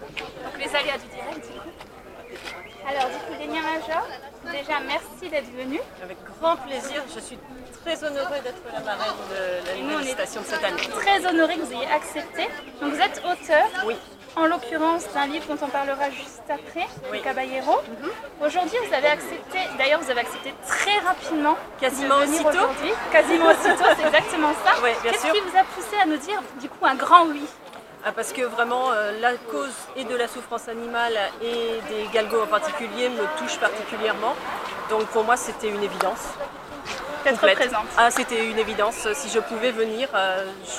Donc les aléas du direct, du coup. Alors, du coup, Lénia Major, déjà merci d'être venu. Avec grand plaisir, je suis très honorée d'être la marraine de la manifestation de cette année. Très honorée que vous ayez accepté. Donc vous êtes auteur, Oui. En l'occurrence d'un livre dont on parlera juste après, Oui. Caballero. Aujourd'hui, vous avez accepté, d'ailleurs vous avez accepté très rapidement Quasiment de venir aussitôt. aujourd'hui. Quasiment aussitôt, c'est exactement ça. Oui, bien Qu'est-ce sûr. qui vous a poussé à nous dire du coup un grand oui? Parce que vraiment la cause et de la souffrance animale et des galgos en particulier me touche particulièrement. Donc pour moi c'était une évidence. D'être présente. Ah, c'était une évidence. Si je pouvais venir,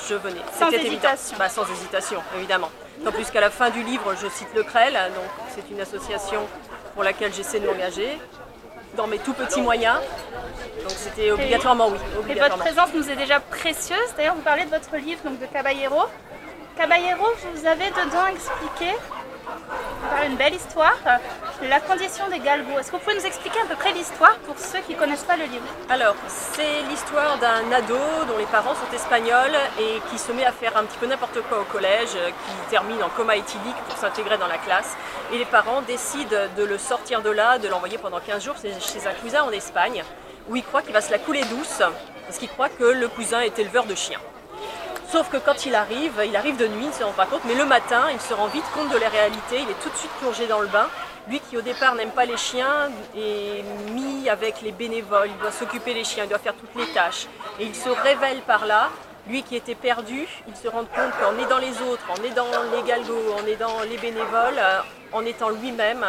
je venais. Sans C'était hésitation. Sans hésitation, évidemment. En plus qu'à la fin du livre, je cite le CREL, donc c'est une association pour laquelle j'essaie de m'engager dans mes tout petits moyens. Donc c'était obligatoirement oui. Et votre Obligatoirement. présence nous est déjà précieuse. D'ailleurs, vous parlez de votre livre donc de Caballero. Caballero, vous avez dedans expliqué, par une belle histoire, la condition des galgos. Est-ce que vous pouvez nous expliquer à peu près l'histoire pour ceux qui ne connaissent pas le livre? Alors, c'est l'histoire d'un ado dont les parents sont espagnols et qui se met à faire un petit peu n'importe quoi au collège, qui termine en coma éthylique pour s'intégrer dans la classe. Et les parents décident de le sortir de là, de l'envoyer pendant 15 jours chez un cousin en Espagne, où il croit qu'il va se la couler douce, parce qu'il croit que le cousin est éleveur de chiens. Sauf que quand il arrive de nuit, il ne se rend pas compte, mais le matin, il se rend vite compte de la réalité, il est tout de suite plongé dans le bain. Lui qui au départ n'aime pas les chiens est mis avec les bénévoles, il doit s'occuper des chiens, il doit faire toutes les tâches. Et il se révèle par là, lui qui était perdu, il se rend compte qu'en aidant les autres, en aidant les galgos, en aidant les bénévoles, en étant lui-même,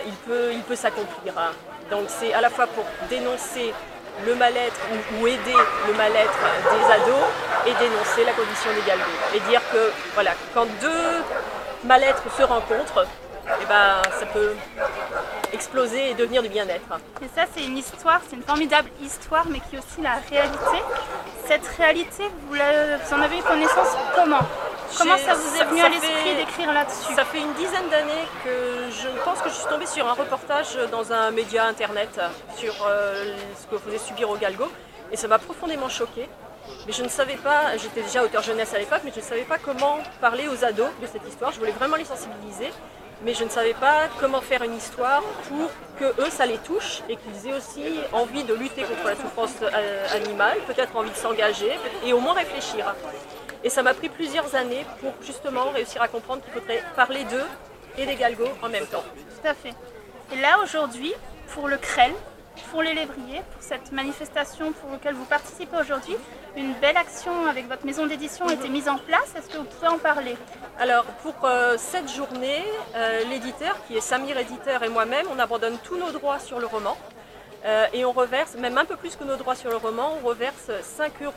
il peut s'accomplir. Donc c'est à la fois pour dénoncer le mal-être ou aider le mal-être des ados et dénoncer la condition des galgos. Et dire que voilà, quand deux mal-être se rencontrent, eh ben, ça peut exploser et devenir du bien-être. Et ça, c'est une histoire, c'est une formidable histoire, mais qui est aussi la réalité. Cette réalité, vous en avez eu connaissance comment? Comment ça vous est venu à l'esprit d'écrire là-dessus? Ça fait une dizaine d'années que je pense que je suis tombée sur un reportage dans un média internet sur ce que faisait subir aux galgos et ça m'a profondément choquée. Mais je ne savais pas, j'étais déjà auteur jeunesse à l'époque, mais je ne savais pas comment parler aux ados de cette histoire. Je voulais vraiment les sensibiliser, mais je ne savais pas comment faire une histoire pour que eux ça les touche et qu'ils aient aussi envie de lutter contre la souffrance animale, peut-être envie de s'engager et au moins réfléchir. Et ça m'a pris plusieurs années pour justement réussir à comprendre qu'il faudrait parler d'eux et des galgos en même temps. Tout à fait. Et là, aujourd'hui, pour le CREL, pour les lévriers, pour cette manifestation pour laquelle vous participez aujourd'hui, une belle action avec votre maison d'édition a été mise en place. Est-ce que vous pouvez en parler? Alors pour cette journée, l'éditeur, qui est Samir Éditeur et moi-même, on abandonne tous nos droits sur le roman et on reverse, même un peu plus que nos droits sur le roman, on reverse 5 €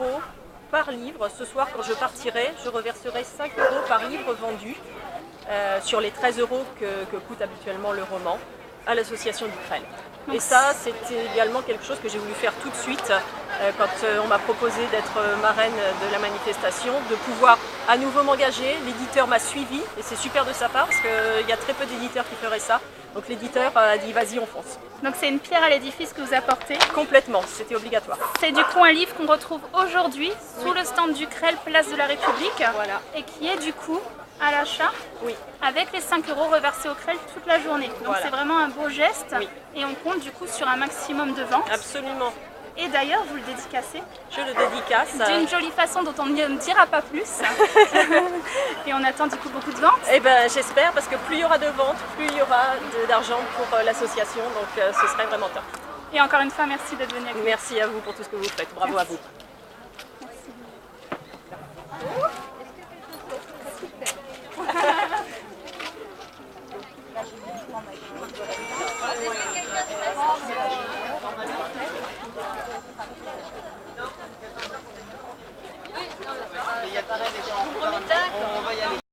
par livre. Ce soir, quand je partirai, je reverserai 5 € par livre vendu sur les 13 € que coûte habituellement le roman à l'association du CREL. Et ça, c'était également quelque chose que j'ai voulu faire tout de suite quand on m'a proposé d'être marraine de la manifestation, de pouvoir à nouveau m'engager. L'éditeur m'a suivi et c'est super de sa part parce qu'il y a très peu d'éditeurs qui feraient ça. Donc l'éditeur a dit vas-y on fonce. Donc c'est une pierre à l'édifice que vous apportez. Complètement, c'était obligatoire. C'est du coup un livre qu'on retrouve aujourd'hui sous le stand du CREL, place de la République, Voilà. et qui est du coup à l'achat Oui. avec les 5 € reversés au CREL toute la journée. Donc Voilà. c'est vraiment un beau geste Oui. et on compte du coup sur un maximum de ventes. Absolument. Et d'ailleurs vous le dédicacez Je le dédicace. d'une jolie façon dont on ne dira pas plus. Et on attend du coup beaucoup de ventes. Eh ben, j'espère parce que plus il y aura de ventes, plus il y aura d'argent pour l'association. Donc ce serait vraiment top. Et encore une fois, merci d'être venu avec nous. Merci à vous pour tout ce que vous faites. Bravo à vous. Il y a pareil, on va y aller.